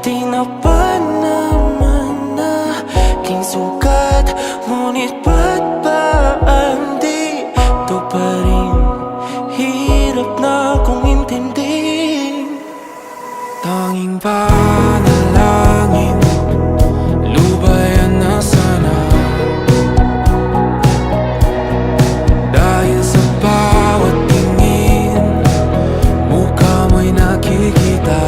di na ba naman naging sugat? Ngunit ba't ba andito pa rin? Hirap na kong intindihin. Tanging panalangin, lubayan na sana. Dahil sa bawat tingin, mukha mo'y nakikita.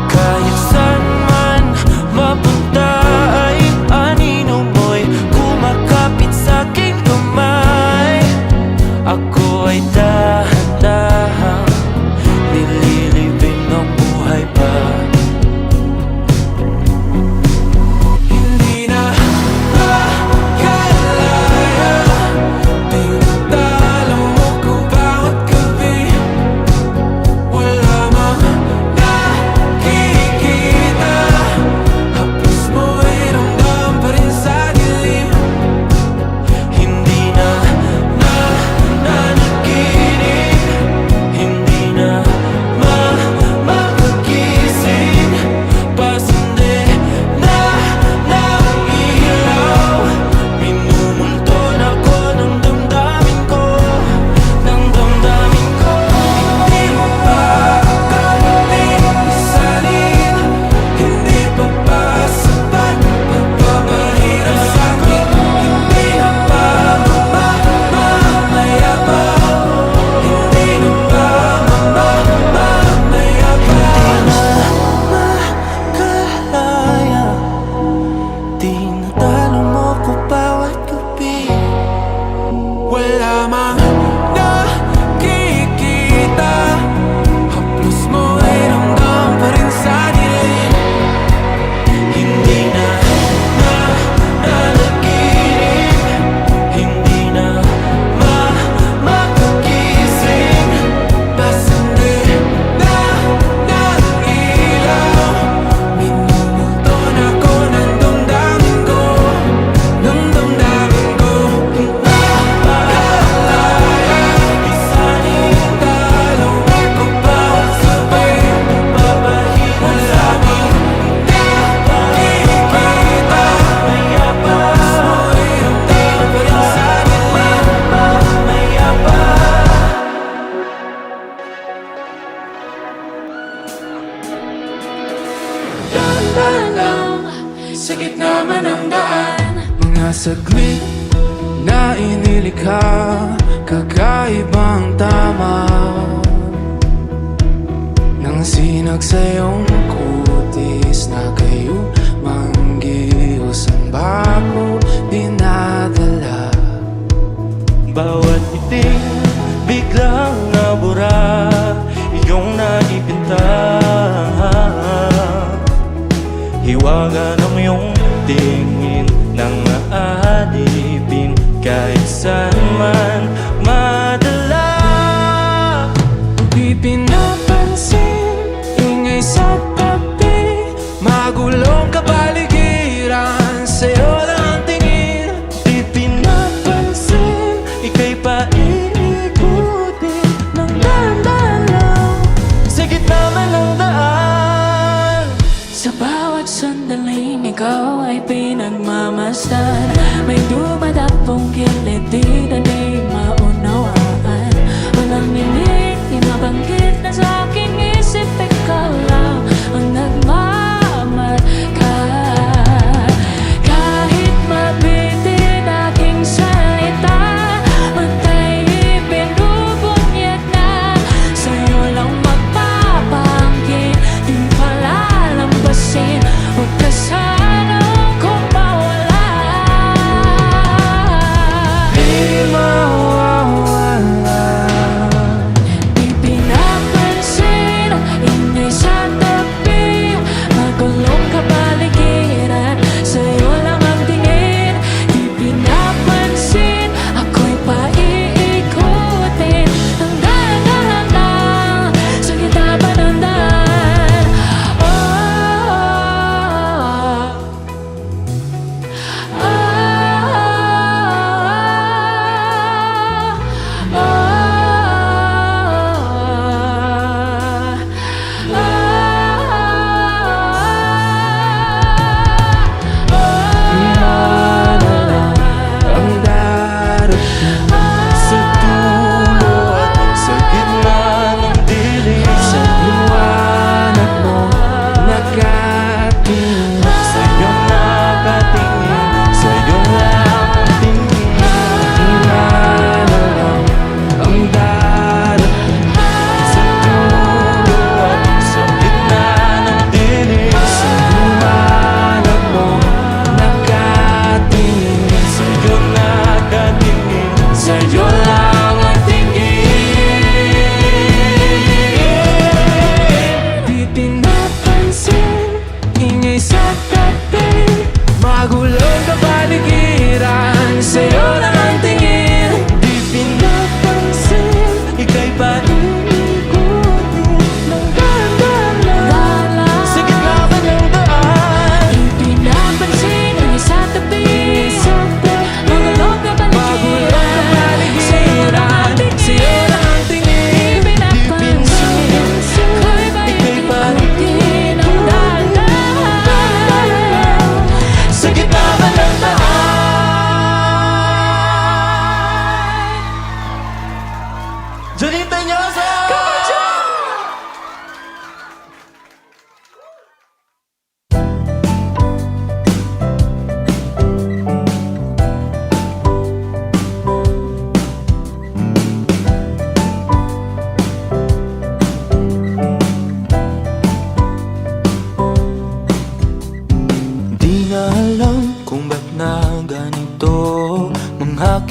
Kahit saan man mapunta ay anino mo'y kumakapit sa'king kamay. Ako ay dahan-dahang nililibing ng buhay pa. Hindi na makalaya, tinatalo mo ko bawat gabi. Wala mang nakikita, haplos mo'y ramdam pa rin sa dilim. Hindi na nanaginip, hindi na makagising. Pasindi na ng ilaw, minumulton ako ng damdamin ko, ng damdamin ko. Hindi mo pa akalain isalin, hindi pa ba sapat pagpapahirap sa'kin? Hindi na ba mamamayabang? Hindi na ba mamamayabang? Makalaya, tinatalo mo ko bawat gabi. Wala mang nakikita, haplos mo'y ramdam pa rin sa dilim. Hindi na nanaginip, hindi na makagising. Pasindi na ng ilaw, minumulton ako ng damdamin ko, ng damdamin ko. Nakalaya, Isanin talo ako bawat gabi. babahirap Wala mang nakikita, mayabang, mo'y ramdam pa rin sa dilim. mayabang. Dahan-dahan lang, sa gitna man ng daan. Mga saglit na inilikha, kakaibang tama nang sinag sa iyong kutis na kayo manggihos ang bago dinadala. Bawat iting biglang nabura, iyong naipinta. Hiwaga ng iyong tingin nang aalipin kahit saan man madala. Di pinapansin, ingay sa tabi, magulong kapaligiran, sa'yo lang tingin. Di pinapansin, ika'y paikutin ng dahan-dahan.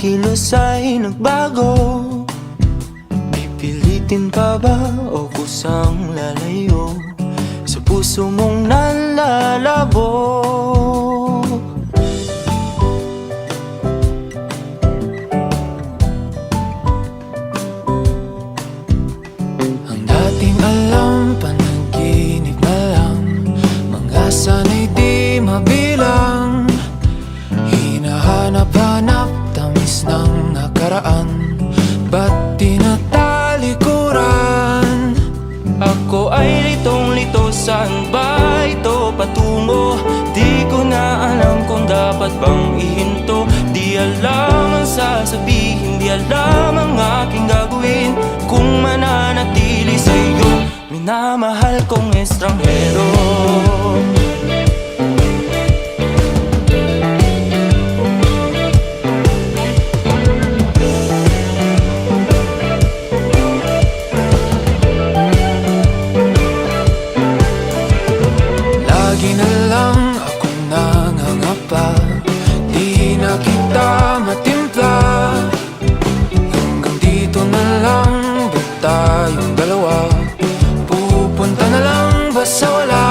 kilos ay nagbago? Pipilitin pa ba o kusang lalayo sa puso mong nalalabo? Ang dating alam, panaginip na lang, mga sana'y di mabilang. Hinahanap-hanap, tamis ng nakaraan, ba't tinatalikuran? Ako ay litong-lito, saan ba ito patungo? Di ko na alam kung dapat bang ihinto. Di alam ang sasabihin, di alam ang aking gagawin kung mananatili sa'yo, minamahal kong estranghero. Lagi na lang akong nangangapa, di na kita matimpla. Hanggang dito na lang ba tayong dalawa? Pupunta na lang ba sa wala?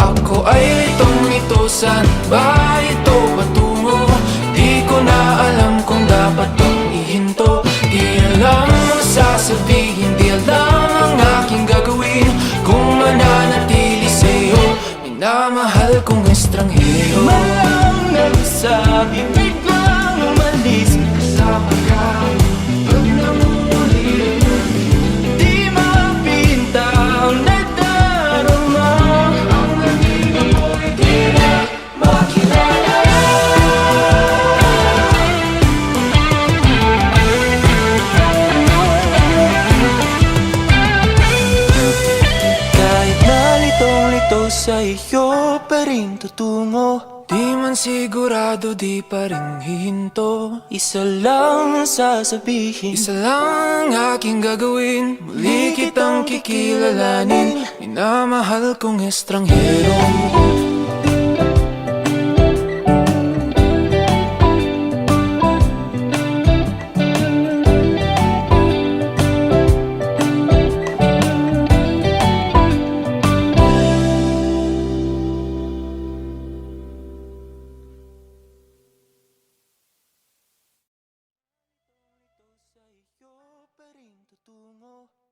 Ako ay litong-lito, saan ba ito patungo? Di ko na alam kung dapat bang ihinto. Di alam ang sasabihin, di alam ang aking gagawin kung mananatili sa'yo, minamahal kong estranghero. Malang nagsabi, biglang umalis kasama ka. Pag nangulit, di mapinta ang nadarama. Ang nandito mo'y di na makilala. Kahit nalitong-lito sa iyo pa rin tutungo. Di man sigurado, di pa rin hihinto. Isa lang ang sasabihin, Isa lang ang aking gagawin, muli kitang kikilalanin, minamahal kong estranghero.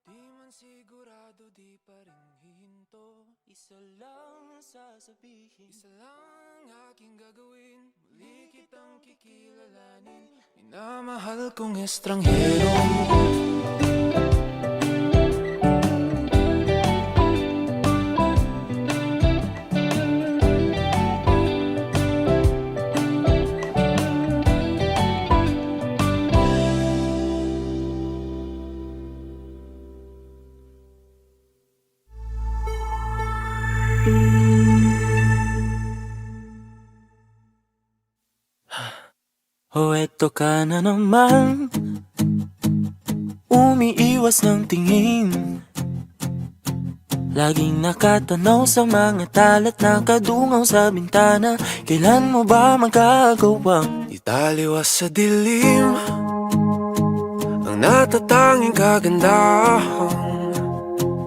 Di man sigurado, di pa rin hihinto. isa lang ang sasabihin. Isa lang ang aking gagawin, muli kitang kikilalanin, minamahal kong estranghero. O eto ka na naman, umiiwas ng tingin, laging nakatanaw sa mga talat na kadungaw sa bintana. Kailan mo ba magagawang Italiwas sa dilim ang natatanging kagandahan,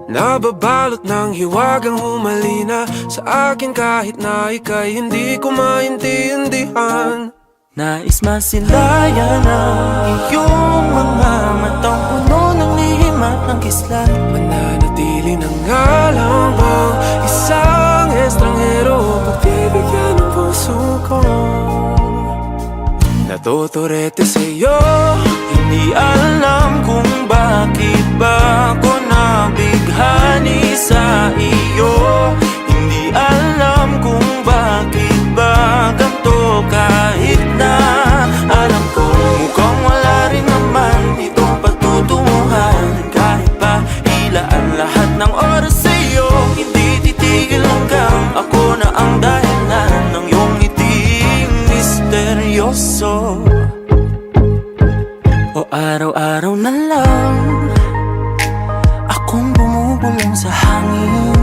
nababalot ng hiwagang humalina sa akin kahit na ika'y hindi ko maintindihan. nais masilayan ang iyong mga matang puno ng lihim at ng kislan? Mananatili na nga lang bang isang estranghero, pagbibigyan ng puso ko, natuturete sa'yo. Hindi alam kung bakit ba ako nabighani sa iyo. Hindi alam kung bakit ba ganito, kahit na alam ko mukhang wala rin naman itong patutunguhan. Kahit pa ilaan lahat ng oras sa iyo, hindi titigil hanggang ako na ang dahilan ng iyong ngiting misteryoso. O araw-araw na lang akong bumubulong sa hangin,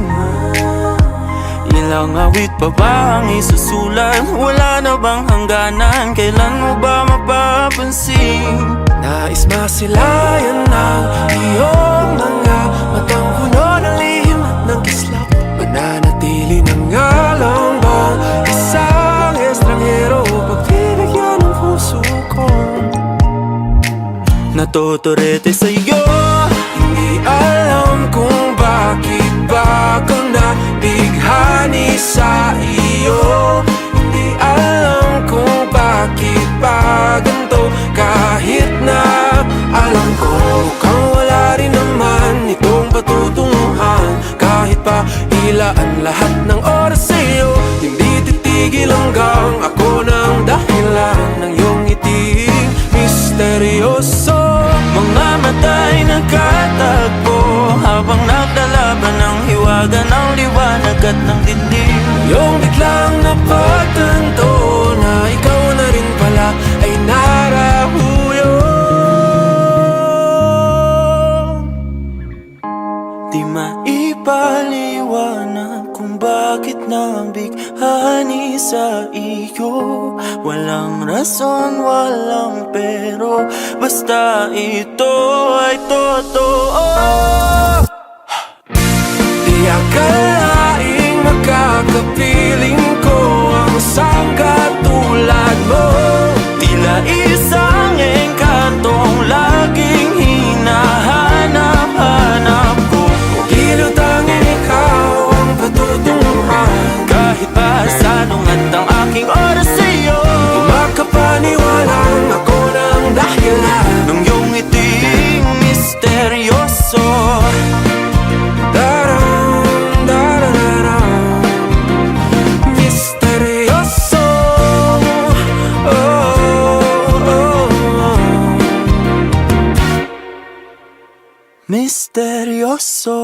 Ilang awit pa ba ang isusulat? Wala na bang hangganan? Kailan mo ba mapapansin? Nais masilayan ng iyong mga matang puno ng lihim at ng kislap. Mananatili na nga lang bang isang estranghero pagbibigyan ng puso ko? Natuturete sa'yo, Hindi alam kung bakit ba ako nabighani sa iyo. Hindi alam kung bakit ba ganito, kahit na alam ko mukhang wala rin naman itong patutunguhan. Kahit pa ilaan lahat ng oras sa'yo, hindi titigil hanggang ako ng dahilan ng iyong ngiting misteryoso. mga mata'y nagkatagpo habang naglalaban ng hiwaga ng liwanag at ng dilim. Yung biglang napagtanto na ikaw na rin pala ay narahuyo. Di maipaliwanag kung bakit nabighani sa iyo. Walang rason, walang pero, basta ito ay totoo. Di akalaing makakapiling ko ang isang katulad mo. Tila isang engkantong laging hinahanap-hanap ko. Giliw tanging ikaw ang patutunguhan. Kahit pa salungat ang aking oras sa'yo, Di makapaniwalang ako ng dahilan nung iyong ngiting misteryoso. Daram, darararam, misteryoso. Oh, oh, oh. Misteryoso.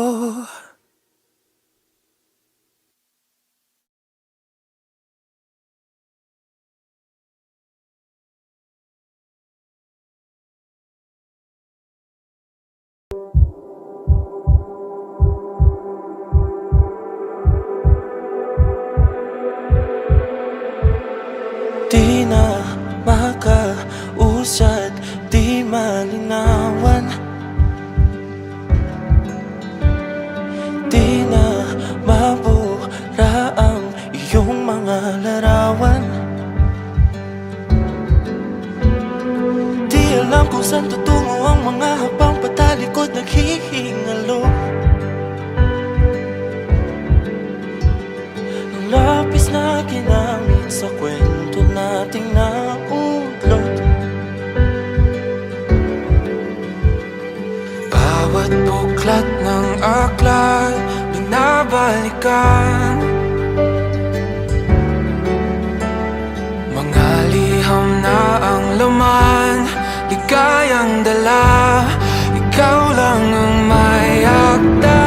Di na makausad, di malinawan. Di na mabura ang iyong mga larawan. Di alam kung saan tutungo ang mga habang patalikod naghihingalo. Ang lapis na ginamit sa kwento nating naulot. Bawat buklat ng aklat binabalikan. Mga liham na ang laman, ligayang dala. Ikaw lang ang may akda.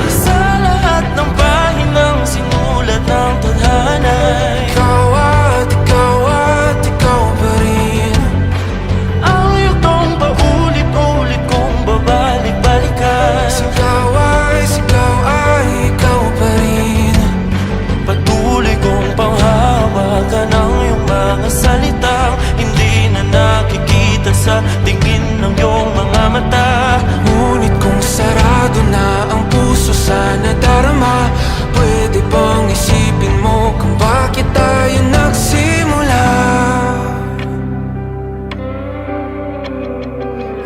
Sa lahat ng pahinang sinulat ng tadhana, Ikaw at ikaw pa rin. ang yugtong paulit-ulit kong babalik-balikan. Sigaw ay ikaw pa rin. Patuloy kong panghawakan ang iyong mga salitang hindi na nakikita sa tingin ng iyong mga mata. Ngunit kung sarado na ang puso sa nadarama, pwede bang isipin mo kung bakit tayo nagsimula?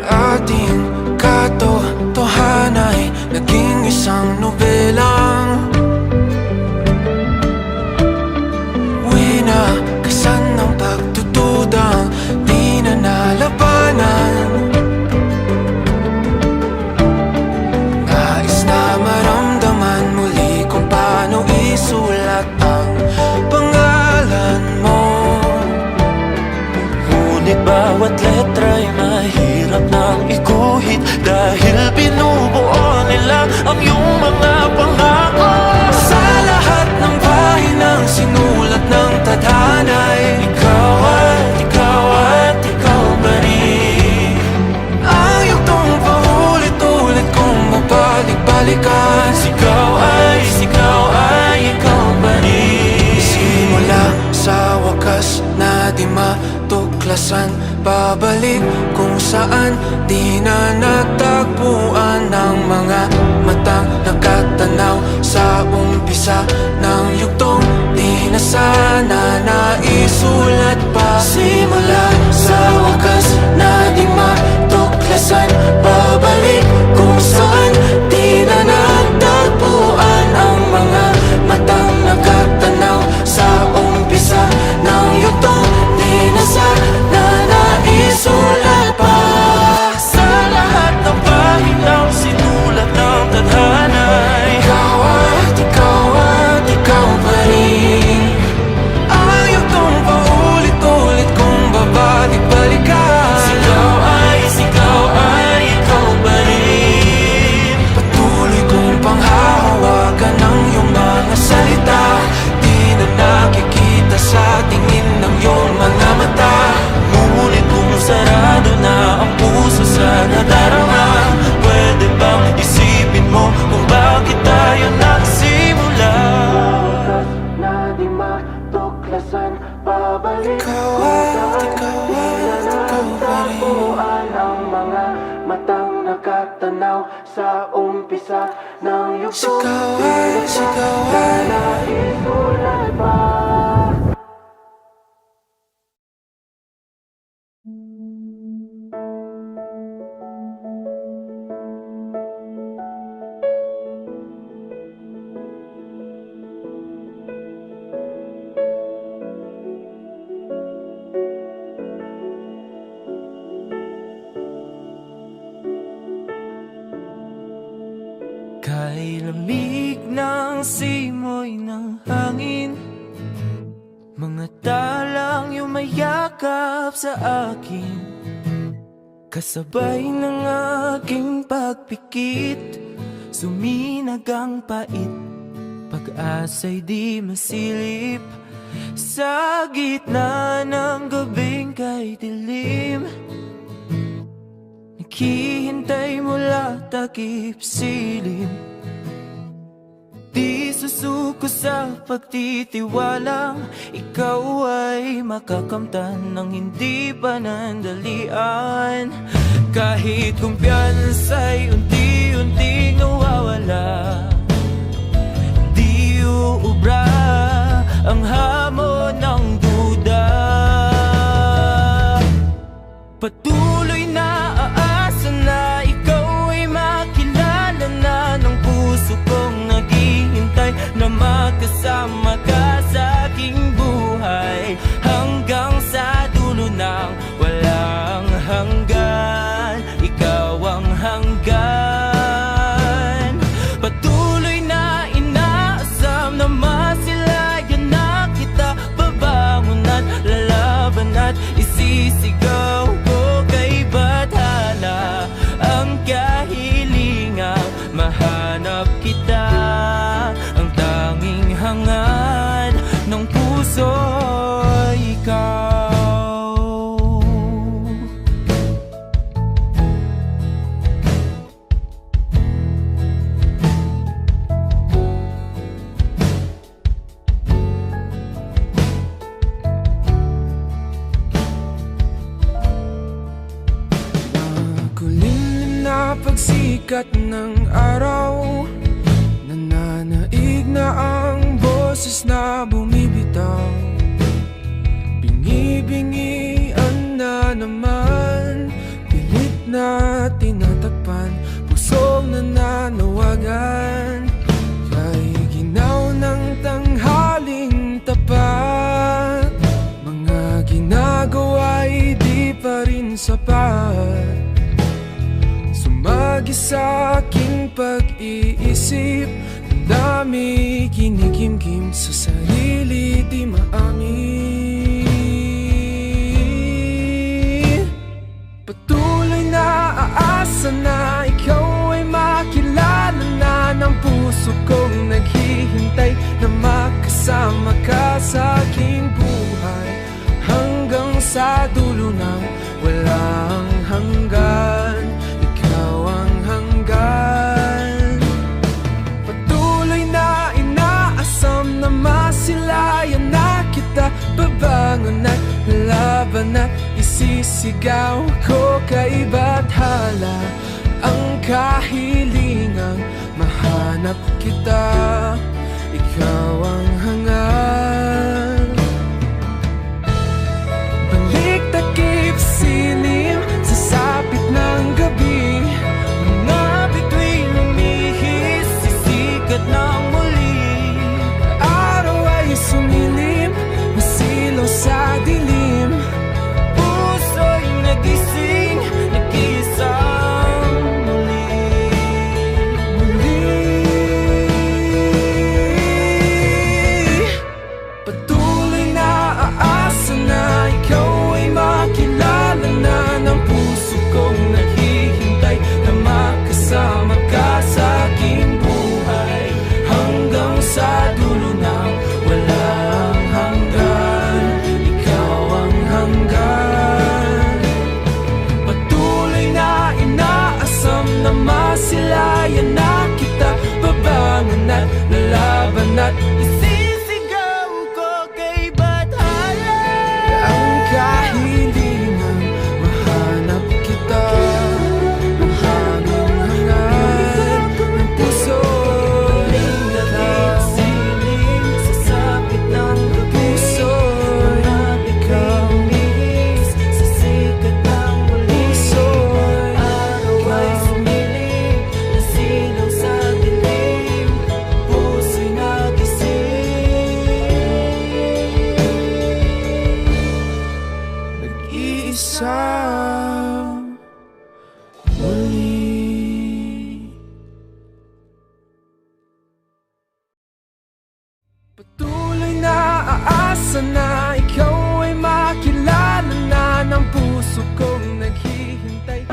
Ating katotohanan ay naging isang nobelang winakasan ng pagtutudang di na nalabanan. Nais na maramdaman muli kung paano isulat ang pangalan mo. Ngunit bawat letra'y mahirap nang iguhit dahil binubuo nila ang iyong mga pangako. Sa lahat ng pahinang sinulat ng tadhana ay Ikaw at ikaw pa rin. ang yugtong paulit-ulit kong mabalik-balikan. Sigaw ay ikaw pa tuklasan, pabalik kung saan di na natagpuan ng mga matang nakatanaw sa umpisa ng yugtong di na sana naisulat pa. Simula sa wakas na di matuklasan, pabalik kung saan di na natagpuan ang mga matang nakatanaw sa umpisa ng yugtong di na sana naisulat pa. Sa lahat ng pahinang sinulat ng tadhana, Ikaw at ikaw pa rin. Ang yugtong paulit-ulit kong babalik-balikan. ikaw ay ikaw pa rin. Patuloy kong panghahawakan ng iyong mga salita. Di na nakikita sa tingin ng iyong mga mata. Ngunit kung sarado na ang puso sa nadarama, pwede bang isipin mo kung bakit tayo nagsimula? Na di matuklasan, pabalik ikaw at ikaw pa rin. Ang mga matang nakatanaw sa umpisa ng yugtong sigawan na isulat pa. Kay lamig ng simoy ng hangin, mga talang yumayakap sa akin, kasabay ng aking pagpikit, suminag ang pait, pag-asa'y di masilip, sa gitna ng gabing kay dilim. Naghihintay mula takip silim, di susuko sa pagtitiwalang ikaw ay makakamtan ng hindi panandalian. Kahit kumpiyansa'y unti-unting nawawala, di uubra ang hamon ng duda. Patuloy na aasa na ikaw ay makilala na ng puso kong naghihintay na magkasama ka sa aking buhay, hanggang sa dulo ng walang hanggan. Ikaw ang hanggan. Patuloy na inaasam na masilayan na kita, babangon at lalaban at isisigaw ko kay bathala ang kahilingang mahanap kita, ang tanging hangad ng puso ay ikaw. Kulimlim na pagsikat ng araw, nananaig na ang boses na bumibitaw. Bingi-bingian na naman, pilit na tinatakpan, pusong nananawagan. Kay ginaw ng tanghaling tapat, mga ginagawa'y di pa rin sapat. Sumagi sa aking pag-iisip, ang dami kinikimkim sa sarili di maamin. Patuloy na aasa na ikaw ay makilala na ng puso kong naghihintay na makasama ka sa aking buhay, hanggang sa dulo ng walang hanggan. Ikaw ang hanggan. Patuloy na inaasam na masilayan na kita, babangon at laban at Isisigaw ko kay bathala ang kahilingang mahanap kita. Ikaw ang hangal. Balik takip silim sa sapit ng gabi. Mga bituin lumihis, sisikat ng muli. Araw ay sumilim, masilaw sa dilim. Puso'y nagising, nag-iisang muli. Patuloy na aasa na ikaw ay makilala na ng puso kong naghihintay na makasama ka sa aking buhay hanggang sa dulo ng walang hanggan. Ikaw ang hanggan. Patuloy na inaasam na masilayan na kita. Babangon at lalaban at isisigaw ko kay bathala ang kahilingang mahanap kita. Mahanging hangal ng puso'y nagsiling sa sapit ng puso'y ikaw. Sa sikat ng muli, puso'y araw ay sumiling, nasilaw sa dilim. Puso'y nagising, nag-iisa muli. Patuloy na aasa na ikaw ay makilala na ng puso kong naghihintay.